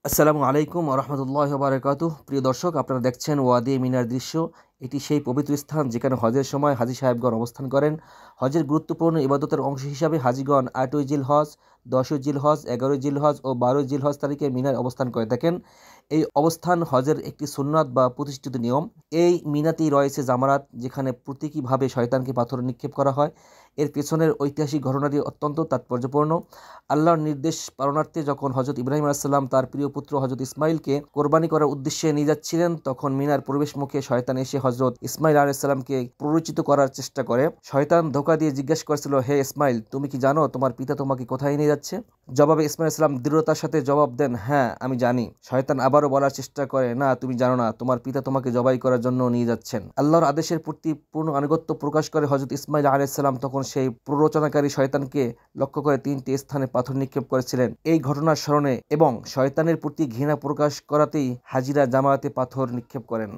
আসসালামু আলাইকুম রহমতুল্লাহ বারাকাতুহ। প্রিয় দর্শক, আপনারা দেখছেন ওয়াদি মিনার দৃশ্য। এটি সেই পবিত্র স্থান যেখানে হজের সময় হাজী সাহেবগণ অবস্থান করেন। হজের গুরুত্বপূর্ণ ইবাদতের অংশ হিসাবে হাজীগণ ৮ই জিলহজ, ১০ই জিলহজ, ১১ই জিলহজ ও ১২ই জিলহজ তারিখে মিনায় অবস্থান করে থাকেন। এই অবস্থান হজের একটি সুন্নাত বা প্রতিষ্ঠিত নিয়ম। এই মিনাতেই রয়েছে জামারাত, যেখানে প্রতীকীভাবে শয়তানকে পাথর নিক্ষেপ করা হয়। এর পেছনের ঐতিহাসিক ঘটনাটি অত্যন্ত তাৎপর্যপূর্ণ। আল্লাহর নির্দেশ পালনার্থে যখন হজরত ইব্রাহিম আলাইসাল্লাম তার প্রিয় পুত্র হজরত ইসমাইলকে কোরবানি করার উদ্দেশ্যে নিয়ে যাচ্ছিলেন, তখন মিনার প্রবেশ মুখে শয়তান এসে হজরত ইসমাইল আলাইসাল্লামকে প্ররোচিত করার চেষ্টা করে। শয়তান ধোঁকা দিয়ে জিজ্ঞাসা করেছিল, হে ইসমাইল, তুমি কি জানো তোমার পিতা তোমাকে কোথায় নিয়ে যাচ্ছে? জবাবে ইসমাইল ইসলাম দৃঢ়তার সাথে জবাব দেন, হ্যাঁ আমি জানি। শয়তান আবারও বলার চেষ্টা করে, না তুমি জানো না, তোমার পিতা তোমাকে জবাই করার জন্য নিয়ে যাচ্ছেন। আল্লাহর আদেশের প্রতি পূর্ণ আনুগত্য প্রকাশ করে হজরত ইসমাইল আলাইসাল্লাম তখন সেই প্ররোচনাকারী শয়তানকে লক্ষ্য করে ৩টি স্থানে পাথর নিক্ষেপ করেছিলেন। এই ঘটনার স্মরণে এবং শয়তানের প্রতি ঘৃণা প্রকাশ করাতেই হাজিরা জামায়াতে পাথর নিক্ষেপ করেন।